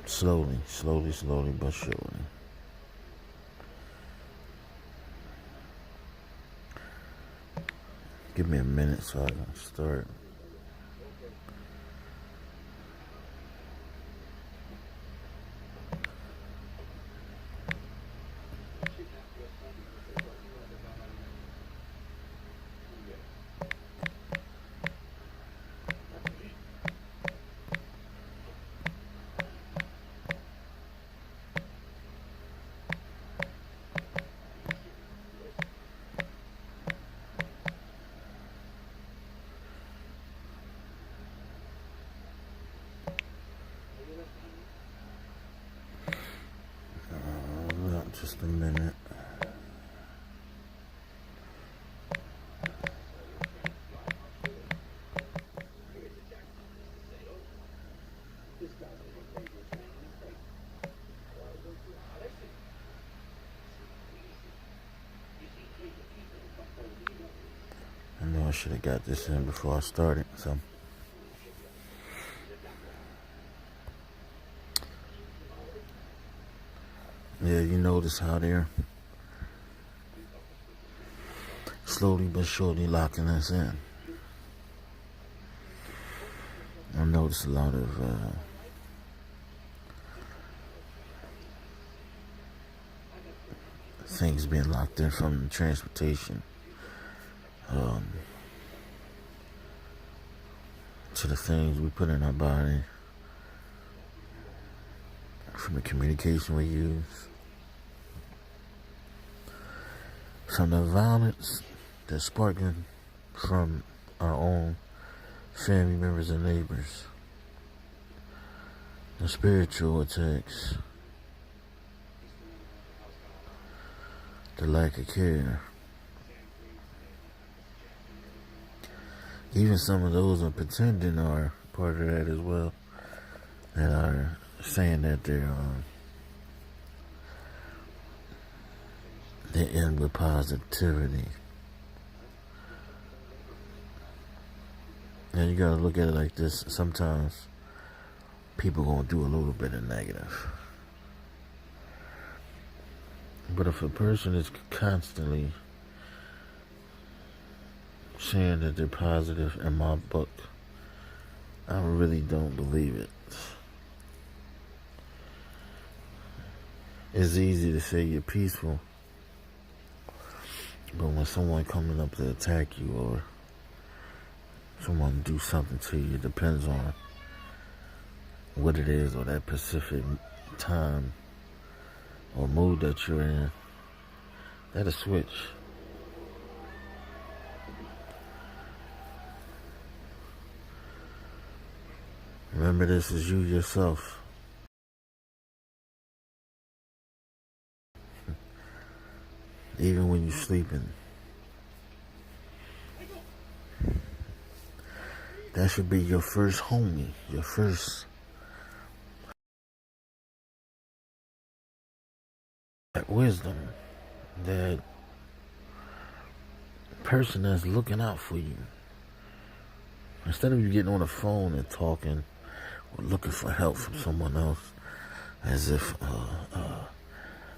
slowly, but surely. Give me a minute so I can start. Just a minute. I know I should have got this in before I started, so. Yeah, you notice how they're slowly but surely locking us in. I noticed a lot of things being locked in from transportation to the things we put in our body, from the communication we use, from the violence that's sparking from our own family members and neighbors, the spiritual attacks, the lack of care. Even some of those are pretending are part of that as well, that are saying that they're end with positivity. And you gotta look at it like this. Sometimes people gonna do a little bit of negative. But if a person is constantly saying that they're positive, in my book, I really don't believe it. It's easy to say you're peaceful, but when someone coming up to attack you or someone do something to you, it depends on what it is or that specific time or mood that you're in, that'll switch. Remember, this is you yourself. Even when you're sleeping. That should be your first homie, your first wisdom, that person that's looking out for you. Instead of you getting on the phone and talking or looking for help from someone else, as if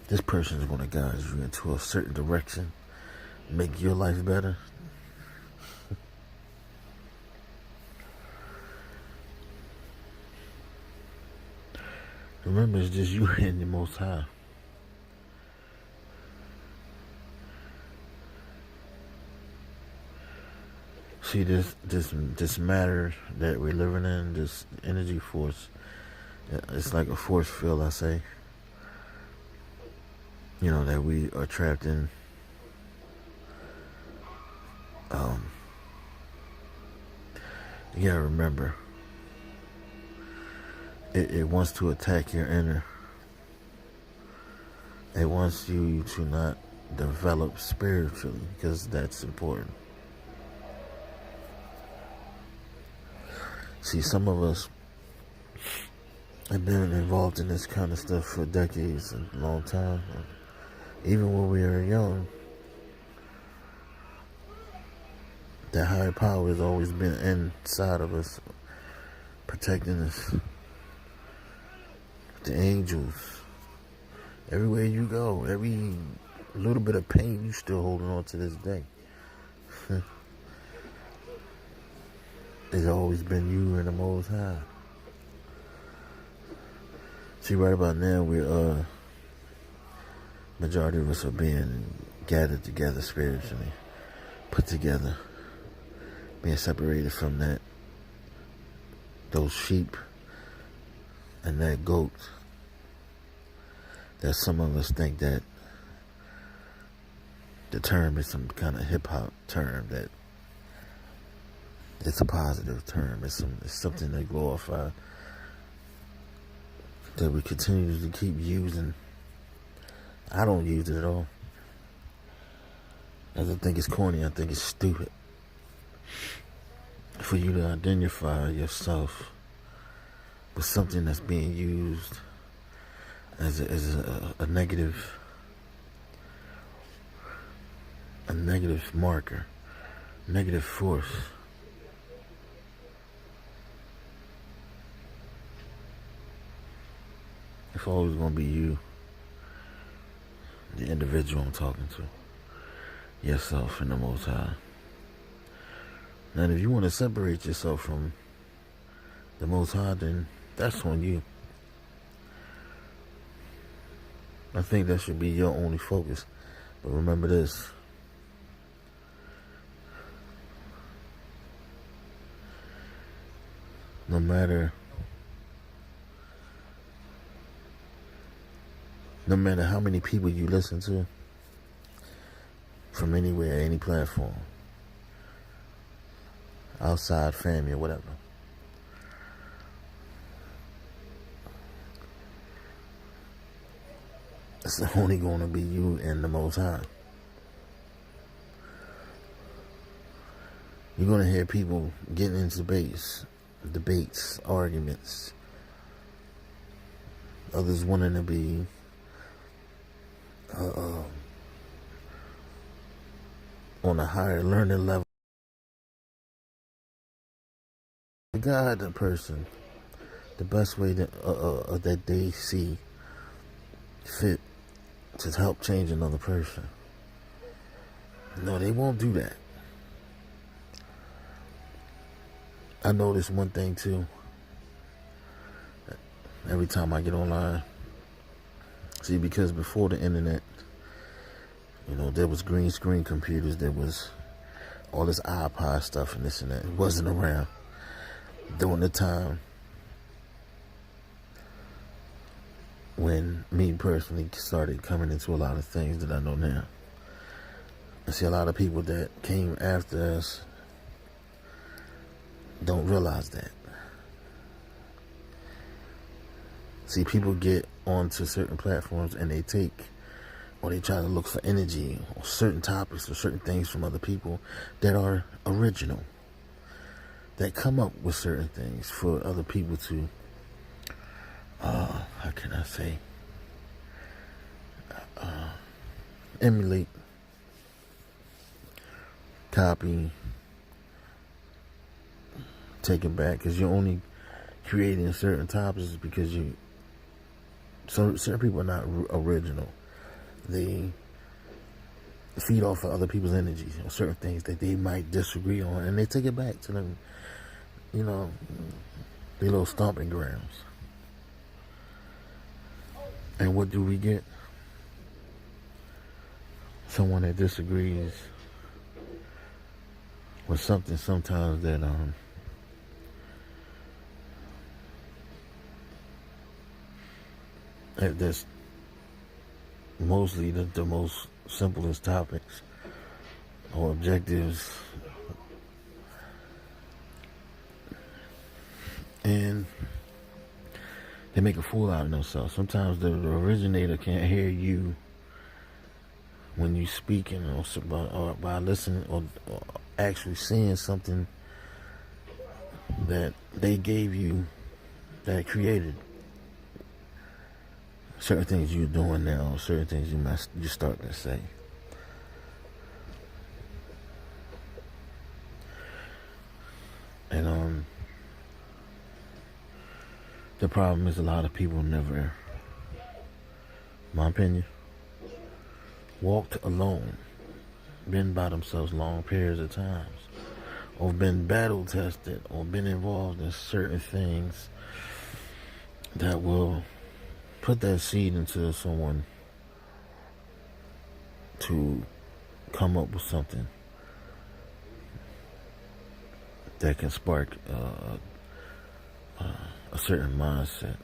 this person is going to guide you into a certain direction, make your life better. Remember, it's just you and the Most High. See, this matter that we're living in, this energy force, it's like a force field, I say. You know, that we are trapped in. You gotta remember, it wants to attack your inner. It wants you to not develop spiritually, because that's important. See, some of us have been involved in this kind of stuff for decades, a long time. Even when we were young, that higher power has always been inside of us, protecting us. the angels. Everywhere you go, every little bit of pain you still holding on to this day. It's always been you and the Most High. See, right about now, we're majority of us are being gathered together spiritually, put together, being separated from those sheep and that goat. That some of us think that the term is some kind of hip hop term, that it's a positive term. It's something to glorify, that we continue to keep using. I don't use it at all. I don't think it's corny. I think it's stupid for you to identify yourself with something that's being used as a negative marker, negative force. It's always going to be you, the individual I'm talking to, yourself and the Most High. Now, if you want to separate yourself from the Most High, then that's on you. I think that should be your only focus. But remember this. No matter how many people you listen to, from anywhere, any platform, outside family or whatever, it's only going to be you and the Most High. You're going to hear people getting into debates, arguments. Others wanting to be on a higher learning level. Guide the person the best way that they see fit to help change another person. No, they won't do that. I notice one thing too. Every time I get online, see, because before the internet, there was green screen computers, there was all this iPod stuff and this and that. It wasn't around during the time when me personally started coming into a lot of things that I know now. I see a lot of people that came after us don't realize that. See, people get onto certain platforms and they try to look for energy or certain topics or certain things from other people that are original, that come up with certain things for other people to, how can I say, emulate, copy, take it back, because you're only creating certain topics because certain people are not original. They feed off of other people's energies or certain things that they might disagree on, and they take it back to them, their little stomping grounds. And what do we get? Someone that disagrees with something sometimes that's mostly the most simplest topics or objectives, and they make a fool out of themselves. Sometimes the originator can't hear you when you speaking, or by listening, or actually seeing something that they gave you, that created certain things you're doing now, certain things you start to say. And The problem is a lot of people never, in my opinion, walked alone, been by themselves long periods of times, or been battle tested, or been involved in certain things that will put that seed into someone to come up with something that can spark a certain mindset.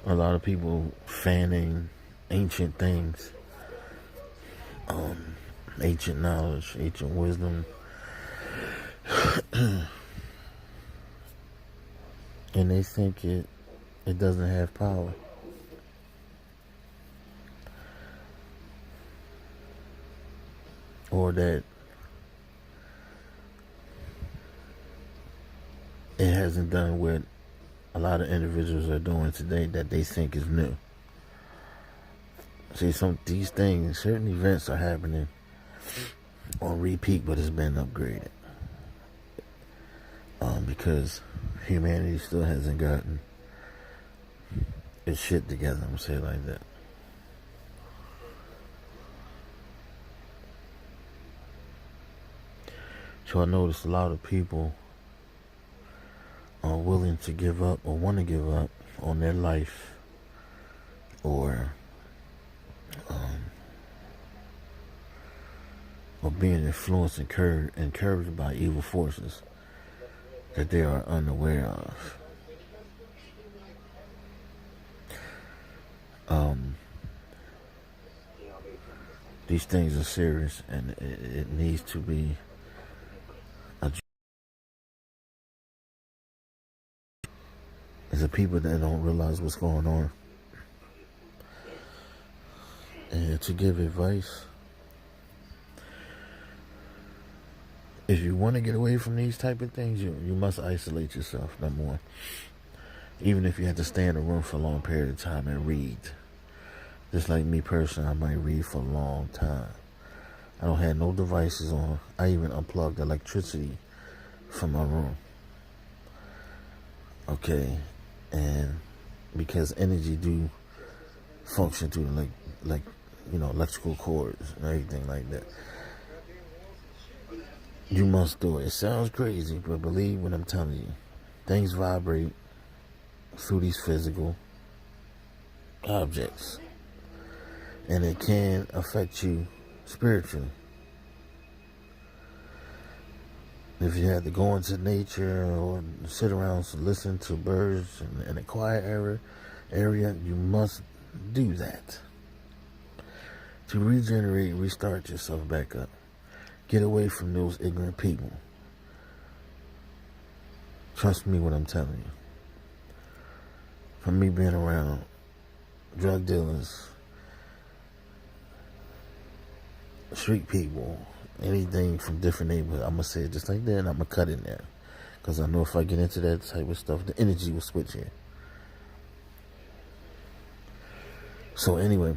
A lot of people fanning ancient things, ancient knowledge, ancient wisdom, and they think it doesn't have power. Or that it hasn't done what a lot of individuals are doing today that they think is new. See, these things, certain events are happening on repeat, but it's been upgraded. Because humanity still hasn't gotten its shit together, I'm gonna say it like that. So I noticed a lot of people are willing to give up or want to give up on their life, or being influenced and encouraged by evil forces that they are unaware of. These things are serious, and it needs to be addressed. There's the people that don't realize what's going on. And to give advice, if you want to get away from these type of things, you must isolate yourself, number one. Even if you have to stay in a room for a long period of time and read. Just like me personally, I might read for a long time. I don't have no devices on. I even unplugged electricity from my room. Okay, and because energy do function through like electrical cords and everything like that. You must do it. It sounds crazy, but believe what I'm telling you. Things vibrate through these physical objects, and it can affect you spiritually. If you had to go into nature or sit around and listen to birds in a quiet area, you must do that to regenerate, restart yourself back up. Get away from those ignorant people. Trust me when I'm telling you. From me being around drug dealers, street people, anything from different neighborhoods, I'm going to say it just like that, and I'm going to cut in there. Because I know if I get into that type of stuff, the energy will switch here. So anyway,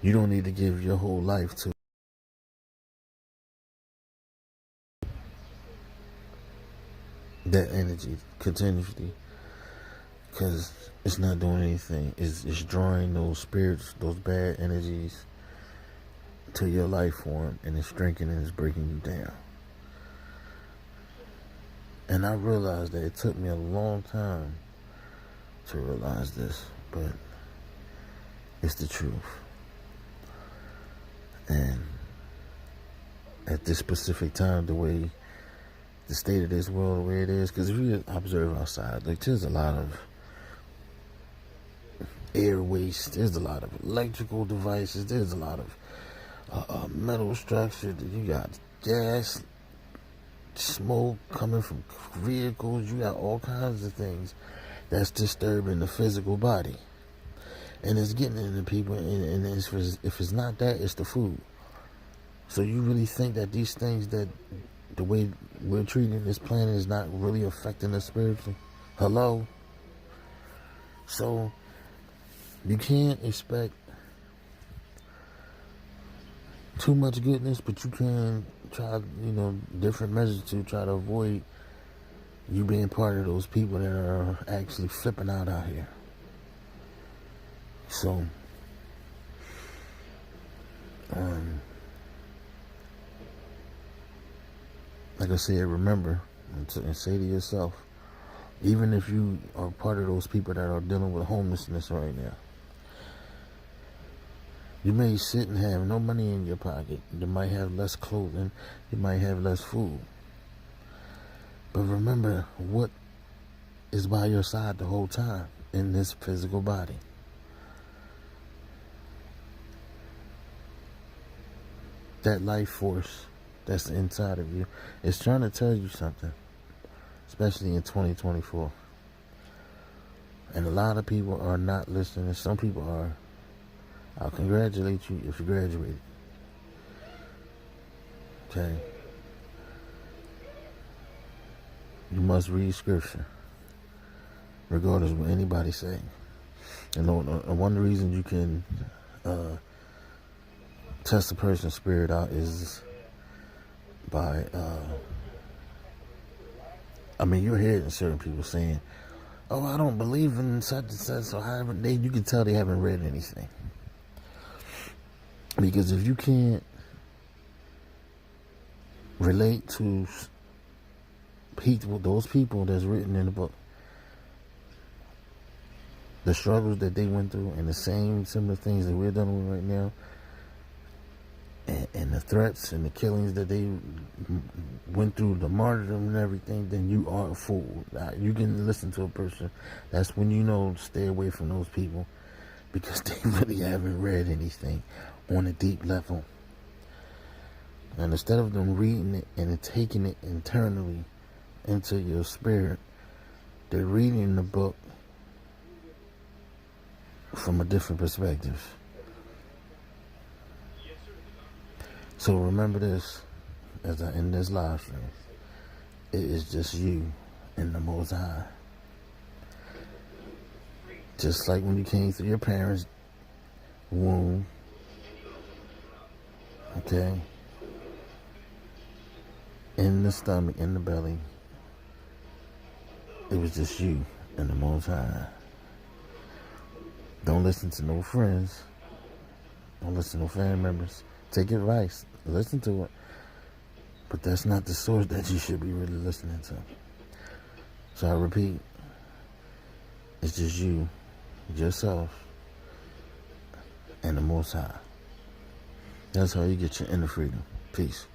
you don't need to give your whole life to that energy continuously, because it's not doing anything. It's drawing those spirits, those bad energies to your life form, and it's drinking and it's breaking you down. And I realized that it took me a long time to realize this, but it's the truth. And at this specific time, the state of this world, the way it is, because if you observe outside, like there's a lot of air waste, there's a lot of electrical devices, there's a lot of metal structure, you got gas, smoke coming from vehicles, you got all kinds of things that's disturbing the physical body. And it's getting into people, and if it's not that, it's the food. So you really think that these things, that the way we're treating this planet is not really affecting us spiritually? Hello? So you can't expect too much goodness, but you can try, different measures to try to avoid you being part of those people that are actually flipping out here. So, like I said, remember and say to yourself, even if you are part of those people that are dealing with homelessness right now, you may sit and have no money in your pocket. You might have less clothing. You might have less food. But remember what is by your side the whole time in this physical body. That life force that's inside of you is trying to tell you something, especially in 2024. And a lot of people are not listening. Some people are. I'll congratulate you if you graduated. Okay? You must read scripture, regardless of what anybody say. And one of the reasons you can test a person's spirit out is by, you're hearing certain people saying, "Oh, I don't believe in such and such," so you can tell they haven't read anything. Because if you can't relate to those people that's written in the book, the struggles that they went through and the same similar things that we're dealing with right now, and the threats and the killings that they went through, the martyrdom and everything, then you are a fool. You can listen to a person. That's when you know to stay away from those people, because they really haven't read anything on a deep level. And instead of them reading it and taking it internally into your spirit, they're reading the book from a different perspective. So remember this as I end this live stream. It is just you and the Most High. Just like when you came through your parents' womb, okay, in the stomach, in the belly, it was just you and the Most High. Don't listen to no friends. Don't listen to no family members. Take advice. Listen to it. But that's not the source that you should be really listening to. So I repeat, it's just you, yourself, and the Most High. That's how you get your inner freedom. Peace.